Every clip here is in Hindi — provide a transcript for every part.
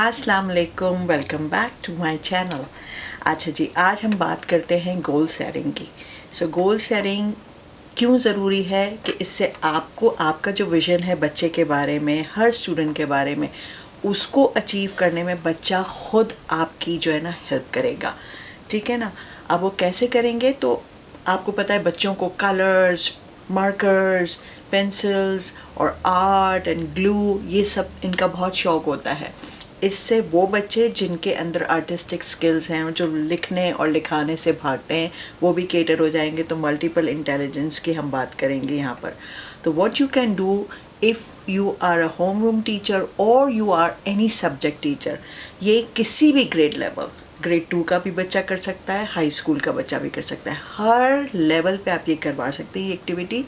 अस्सलाम वालेकुम, welcome back to my channel. अच्छा जी, आज हम बात करते हैं गोल सेटिंग की। गोल सेटिंग क्यों ज़रूरी है कि इससे आपको आपका जो विज़न है बच्चे के बारे में, हर स्टूडेंट के बारे में, उसको अचीव करने में बच्चा खुद आपकी जो है ना हेल्प करेगा। ठीक है ना। अब वो कैसे करेंगे, तो आपको पता है बच्चों को कलर्स, मार्कर्स, पेंसिल्स और आर्ट एंड ग्लू, ये सब इनका बहुत शौक़ होता है। इससे वो बच्चे जिनके अंदर आर्टिस्टिक स्किल्स हैं और जो लिखने और लिखाने से भागते हैं, वो भी केटर हो जाएंगे। तो मल्टीपल इंटेलिजेंस की हम बात करेंगे यहाँ पर। तो what you can do if you are a home room teacher और you are any subject teacher, ये किसी भी ग्रेड लेवल, ग्रेड 2 का भी बच्चा कर सकता है, हाई स्कूल का बच्चा भी कर सकता है, हर लेवल पे आप ये करवा सकते हैं ये एक्टिविटी।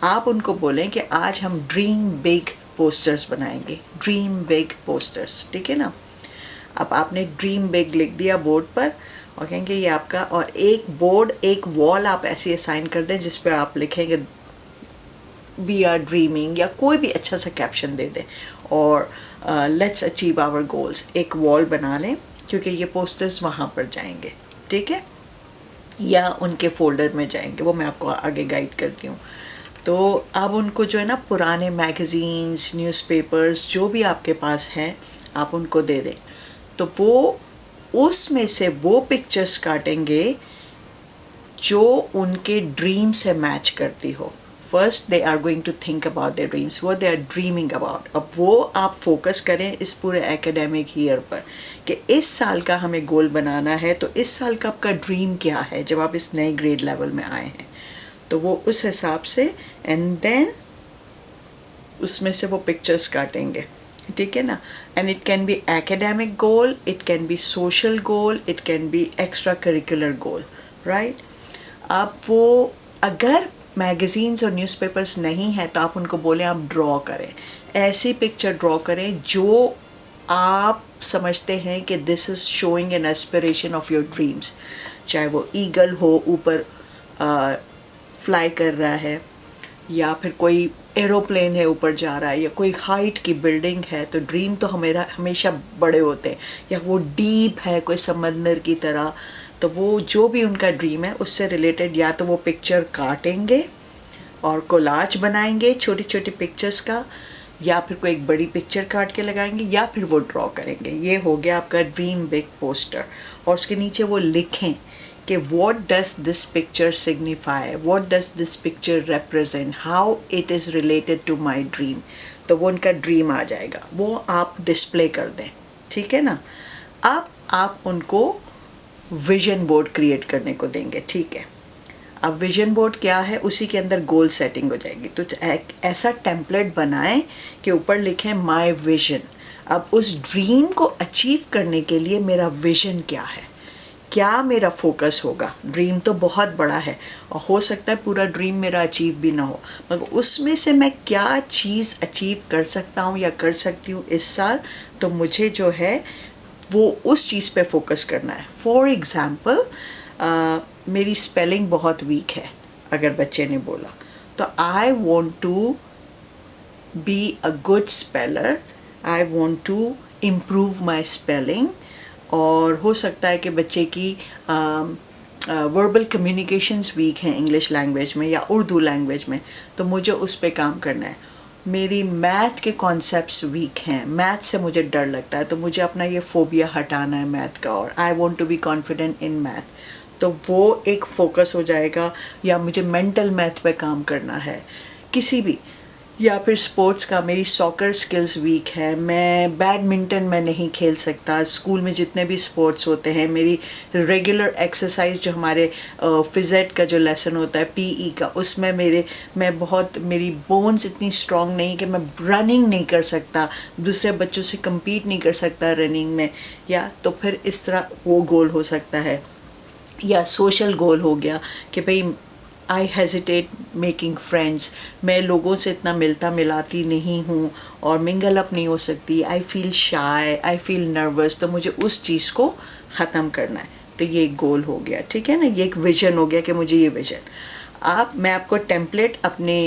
आप उनको बोलें कि आज हम ड्रीम बिग पोस्टर्स बनाएंगे, ड्रीम बिग पोस्टर्स, ठीक है ना। अब आपने ड्रीम बिग लिख दिया बोर्ड पर और कहेंगे ये आपका, और एक बोर्ड, एक वॉल आप ऐसी असाइन कर दें जिस पे आप लिखेंगे वी आर ड्रीमिंग, या कोई भी अच्छा सा कैप्शन दे दें, और लेट्स अचीव आवर गोल्स। एक वॉल बना लें क्योंकि ये पोस्टर्स वहाँ पर जाएंगे, ठीक है, या उनके फोल्डर में जाएंगे, वो मैं आपको आगे गाइड करती हूँ। तो अब उनको जो है ना पुराने मैगज़ीन्स, न्यूज़पेपर्स जो भी आपके पास हैं, आप उनको दे दें। तो वो उसमें से वो पिक्चर्स काटेंगे जो उनके ड्रीम से मैच करती हो। First they are going to think about their dreams, what they are dreaming about. अब वो आप फोकस करें इस पूरे एकेडमिक ईयर पर कि इस साल का हमें गोल बनाना है, तो इस साल का आपका ड्रीम क्या है जब आप इस नए ग्रेड लेवल में आए हैं। तो वो उस हिसाब से, एंड देन उसमें से वो पिक्चर्स काटेंगे, ठीक है ना। And it can be academic goal, it can be social goal, it can be extra curricular goal, right. अब वो अगर मैगज़ीन्स और न्यूज़पेपर्स नहीं है तो आप उनको बोलें आप ड्रॉ करें, ऐसी पिक्चर ड्रॉ करें जो आप समझते हैं कि this is showing N aspiration of your dreams. चाहे वो ईगल हो, ऊपर फ्लाई कर रहा है, या फिर कोई एरोप्लेन है ऊपर जा रहा है, या कोई हाइट की बिल्डिंग है। तो ड्रीम तो हमेशा बड़े होते हैं, या वो डीप है कोई समंदर की तरह। तो वो जो भी उनका ड्रीम है उससे रिलेटेड या तो वो पिक्चर काटेंगे और कोलाज बनाएंगे छोटी छोटी पिक्चर्स का, या फिर कोई एक बड़ी पिक्चर काट के लगाएंगे, या फिर वो ड्रॉ करेंगे। ये हो गया आपका ड्रीम बिग पोस्टर। और उसके नीचे वो लिखें कि what does this picture signify, what does this picture represent, how it is related to my dream। तो वो उनका ड्रीम आ जाएगा, वो आप डिस्प्ले कर दें, ठीक है ना। अब आप उनको विजन बोर्ड क्रिएट करने को देंगे, ठीक है। अब विजन बोर्ड क्या है, उसी के अंदर गोल सेटिंग हो जाएगी। तो एक ऐसा टेम्पलेट बनाएं कि ऊपर लिखें माय विजन। अब उस ड्रीम को अचीव करने के लिए मेरा विजन क्या है, क्या मेरा फोकस होगा। ड्रीम तो बहुत बड़ा है और हो सकता है पूरा ड्रीम मेरा अचीव भी ना हो, मगर उसमें से मैं क्या चीज़ अचीव कर सकता हूँ या कर सकती हूँ इस साल। तो मुझे जो है वो उस चीज़ पे फोकस करना है। फॉर एग्ज़ाम्पल मेरी स्पेलिंग बहुत वीक है, अगर बच्चे ने बोला, तो I want to be a good speller, I want to improve my spelling. और हो सकता है कि बच्चे की वर्बल कम्युनिकेशंस वीक हैं इंग्लिश लैंग्वेज में या उर्दू लैंग्वेज में, तो मुझे उस पे काम करना है। मेरी मैथ के कॉन्सेप्ट्स वीक हैं, मैथ से मुझे डर लगता है, तो मुझे अपना ये फोबिया हटाना है मैथ का, और I want to be confident in math. तो वो एक फोकस हो जाएगा। या मुझे मेंटल मैथ पे काम करना है किसी भी, या फिर स्पोर्ट्स का, मेरी सॉकर स्किल्स वीक है, मैं बैडमिंटन में नहीं खेल सकता। स्कूल में जितने भी स्पोर्ट्स होते हैं, मेरी रेगुलर एक्सरसाइज जो हमारे फिज़ेट का जो लेसन होता है पीई का, उसमें मेरी बोन्स इतनी स्ट्रांग नहीं कि मैं रनिंग नहीं कर सकता, दूसरे बच्चों से compete नहीं कर सकता रनिंग में। या तो फिर इस तरह वो गोल हो सकता है। या सोशल गोल हो गया कि भाई आई हेजिटेट मेकिंग फ्रेंड्स, मैं लोगों से इतना मिलता मिलाती नहीं हूँ और मिंगल अप नहीं हो सकती, I feel shy, I feel nervous. तो मुझे उस चीज़ को ख़त्म करना है। तो ये एक गोल हो गया, ठीक है ना, ये एक विजन हो गया कि मुझे ये विजन। मैं आपको टेम्पलेट अपने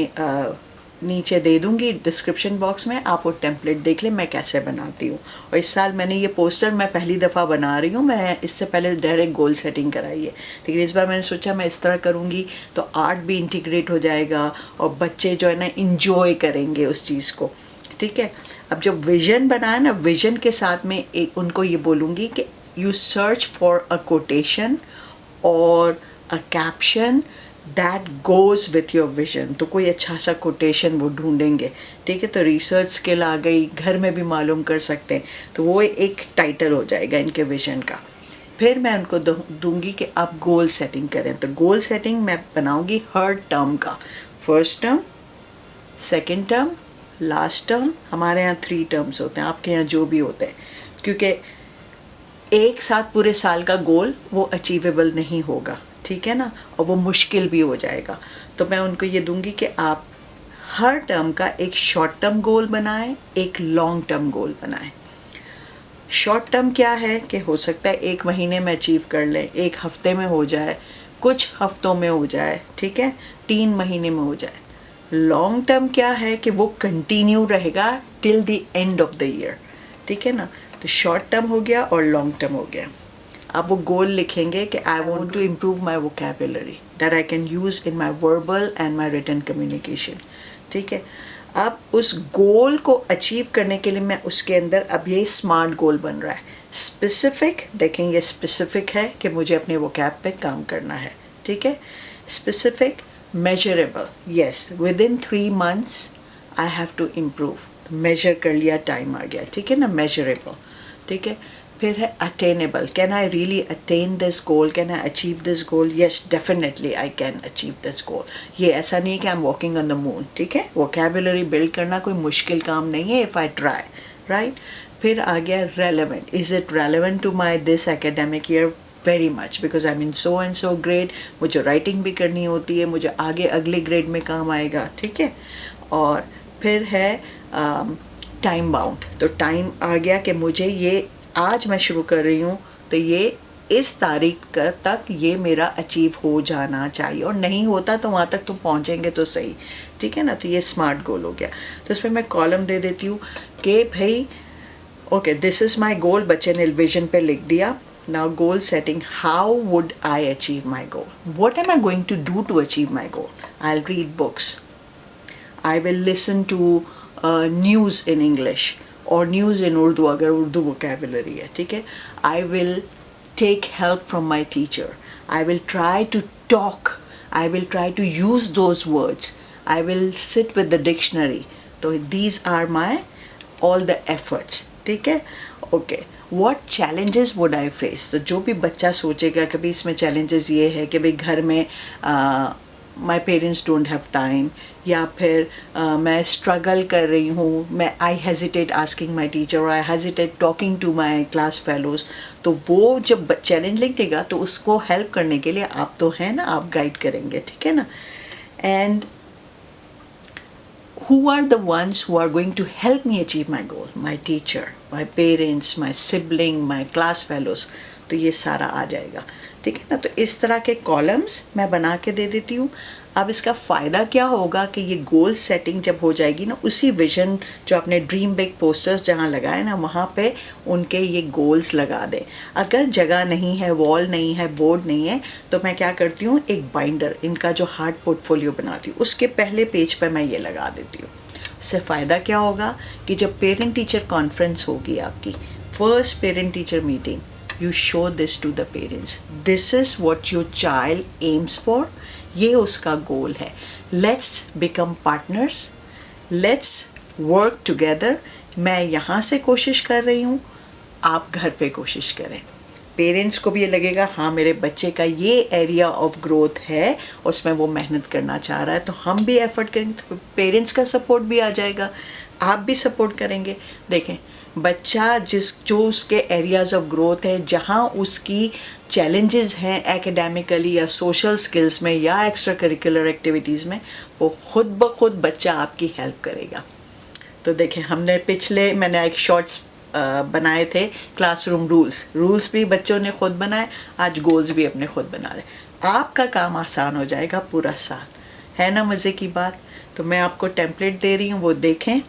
नीचे दे दूंगी डिस्क्रिप्शन बॉक्स में, आप वो टेम्पलेट देख लें मैं कैसे बनाती हूँ। और इस साल मैंने ये पोस्टर मैं पहली दफ़ा बना रही हूँ, मैं इससे पहले डायरेक्ट गोल सेटिंग कराई है, लेकिन इस बार मैंने सोचा मैं इस तरह करूँगी तो आर्ट भी इंटीग्रेट हो जाएगा और बच्चे जो है ना इंजॉय करेंगे उस चीज़ को। ठीक है, अब जब विजन बनाए ना, विजन के साथ में एक उनको ये बोलूँगी कि you search for a quotation और a caption that goes with your vision. तो कोई अच्छा सा कोटेशन वो ढूंढेंगे। ठीक है, तो रिसर्च स्किल आ गई, घर में भी मालूम कर सकते हैं, तो वो एक टाइटल हो जाएगा इनके विजन का। फिर मैं उनको दूंगी कि आप गोल सेटिंग करें। तो गोल सेटिंग मैं बनाऊंगी हर टर्म का, first term, second term, last term. हमारे यहाँ 3 टर्म्स होते हैं, आपके यहाँ जो भी होते हैं, क्योंकि एक साथ पूरे साल का गोल वो अचीवेबल नहीं होगा। ठीक है ना, और वो मुश्किल भी हो जाएगा। तो मैं उनको ये दूंगी कि आप हर टर्म का एक शॉर्ट टर्म गोल बनाएं, एक लॉन्ग टर्म गोल बनाएं। शॉर्ट टर्म क्या है कि हो सकता है 1 महीने में अचीव कर लें, 1 हफ्ते में हो जाए, कुछ हफ्तों में हो जाए, ठीक है, 3 महीने में हो जाए। लॉन्ग टर्म क्या है कि वो कंटिन्यू रहेगा till the end of the year. ठीक है ना, तो शॉर्ट टर्म हो गया और लॉन्ग टर्म हो गया। अब वो गोल लिखेंगे कि I want to improve my vocabulary that I can use in my verbal and my written communication. ठीक है, अब उस गोल को अचीव करने के लिए मैं उसके अंदर अब ये स्मार्ट गोल बन रहा है। स्पेसिफिक, देखें ये स्पेसिफिक है कि मुझे अपने वोकैब पे काम करना है। ठीक है, specific, measurable, yes within 3 months I have to improve. Measure कर लिया, टाइम आ गया। ठीक है ना, मेजरेबल। ठीक है, फिर है attainable, can I really attain this goal, can I achieve this goal, yes definitely I can achieve this goal. ये ऐसा नहीं कि I am walking on the moon. ठीक है, वोकैबुलरी बिल्ड करना कोई मुश्किल काम नहीं है इफ़ आई ट्राई, राइट। फिर आ गया relevant, is it relevant to my this academic year, very much, because I mean so and so grade, मुझे राइटिंग भी करनी होती है, मुझे आगे अगले ग्रेड में काम आएगा। ठीक है, और फिर है टाइम बाउंड। तो टाइम आ गया कि मुझे ये आज मैं शुरू कर रही हूँ तो ये इस तारीख तक ये मेरा अचीव हो जाना चाहिए, और नहीं होता तो वहाँ तक तुम पहुँचेंगे तो सही। ठीक है ना, तो ये स्मार्ट गोल हो गया। तो इसमें मैं कॉलम दे देती हूँ कि भाई okay this is my goal, बच्चे ने विजन पे लिख दिया। Now goal setting, how would I achieve my goal, what am I going to do to achieve my goal. I will read books, I will listen to news in English और न्यूज़ इन उर्दू अगर उर्दू वोकेबुलरी है। ठीक है, I will take help from my teacher, I will try to talk, I will try to use those words, I will sit with the dictionary. तो these are my all the efforts. ठीक है, okay, what challenges would I face. तो जो भी बच्चा सोचेगा कभी इसमें चैलेंजेस ये है कि भाई घर में my parents don't have time, या फिर मैं स्ट्रगल कर रही हूँ, मैं I hesitate asking my teacher और I hesitate talking to my class fellows. तो वो जब चैलेंज लिख देगा तो उसको हेल्प करने के लिए आप तो हैं ना, आप गाइड करेंगे। ठीक है ना, and who are the ones who are going to help me achieve my goal? My teacher, my parents, my sibling, my class fellows. तो ये सारा आ जाएगा। ठीक है ना, तो इस तरह के कॉलम्स मैं बना के दे देती हूँ। अब इसका फ़ायदा क्या होगा कि ये गोल सेटिंग जब हो जाएगी ना, उसी विजन जो आपने ड्रीम बिग पोस्टर्स जहाँ लगाए ना वहाँ पे उनके ये गोल्स लगा दें। अगर जगह नहीं है, वॉल नहीं है, बोर्ड नहीं है, तो मैं क्या करती हूँ, एक बाइंडर, इनका जो हार्ड पोर्टफोलियो बनाती हूँ उसके पहले पेज पर मैं ये लगा देती हूँ। उससे फ़ायदा क्या होगा कि जब पेरेंट टीचर कॉन्फ्रेंस होगी आपकी, first parent teacher meeting, you show this to the parents, this is what your child aims for, ये उसका गोल है, let's become partners, let's work together। मैं यहाँ से कोशिश कर रही हूँ, आप घर पे कोशिश करें। पेरेंट्स को भी ये लगेगा हाँ मेरे बच्चे का ये एरिया ऑफ ग्रोथ है, उसमें वो मेहनत करना चाह रहा है, तो हम भी एफर्ट करेंगे, तो पेरेंट्स का सपोर्ट भी आ जाएगा, आप भी सपोर्ट करेंगे। देखें बच्चा जो उसके एरियाज़ ऑफ ग्रोथ है, जहाँ उसकी चैलेंजेस हैं एकेडमिकली या सोशल स्किल्स में या एक्स्ट्रा करिकुलर एक्टिविटीज़ में, वो खुद ब खुद बच्चा आपकी हेल्प करेगा। तो देखें हमने मैंने एक शॉर्ट्स बनाए थे क्लासरूम रूल्स भी बच्चों ने खुद बनाए, आज गोल्स भी अपने खुद बना रहे। आपका काम आसान हो जाएगा पूरा साल, है ना मज़े की बात। तो मैं आपको टेम्पलेट दे रही हूँ, वो देखें,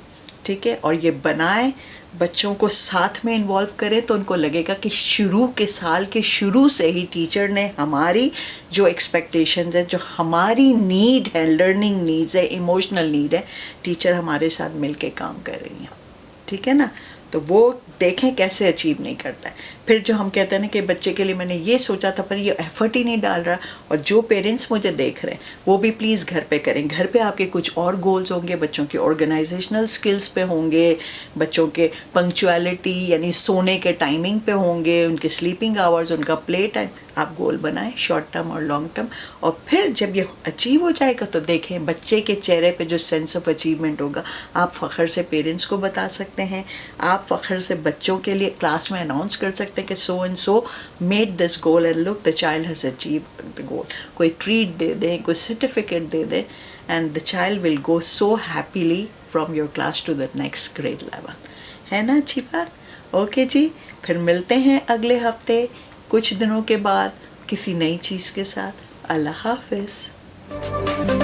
ठीक है, और ये बनाएं, बच्चों को साथ में इन्वॉल्व करें तो उनको लगेगा कि शुरू के साल के शुरू से ही टीचर ने हमारी जो एक्सपेक्टेशंस है, जो हमारी नीड है, लर्निंग नीड्स है, इमोशनल नीड है, टीचर हमारे साथ मिल के काम कर रही हैं, ठीक है ना। तो वो देखें कैसे अचीव नहीं करता है। फिर जो हम कहते हैं ना कि बच्चे के लिए मैंने ये सोचा था पर ये एफर्ट ही नहीं डाल रहा, और जो पेरेंट्स मुझे देख रहे हैं वो भी प्लीज़ घर पे करें। घर पे आपके कुछ और गोल्स होंगे, बच्चों के ऑर्गेनाइजेशनल स्किल्स पे होंगे, बच्चों के पंक्चुअलिटी यानी सोने के टाइमिंग पे होंगे, उनके स्लीपिंग आवर्स, उनका प्ले टाइम। आप गोल बनाएं शॉर्ट टर्म और लॉन्ग टर्म, और फिर जब ये अचीव हो जाएगा तो देखें बच्चे के चेहरे पे जो सेंस ऑफ अचीवमेंट होगा, आप फ़ख्र से पेरेंट्स को बता सकते हैं, आप फ़ख्र से बच्चों के लिए क्लास में अनाउंस कर सकते हैं कि so and so made this goal and look the child has achieve the goal. कोई ट्रीट दे दें, कोई सर्टिफिकेट दे दें, and the child will go so happily from your class to the next grade level. है ना अच्छी बात? ओके जी, फिर मिलते हैं अगले हफ्ते कुछ दिनों के बाद किसी नई चीज़ के साथ। अल्लाह हाफिज़।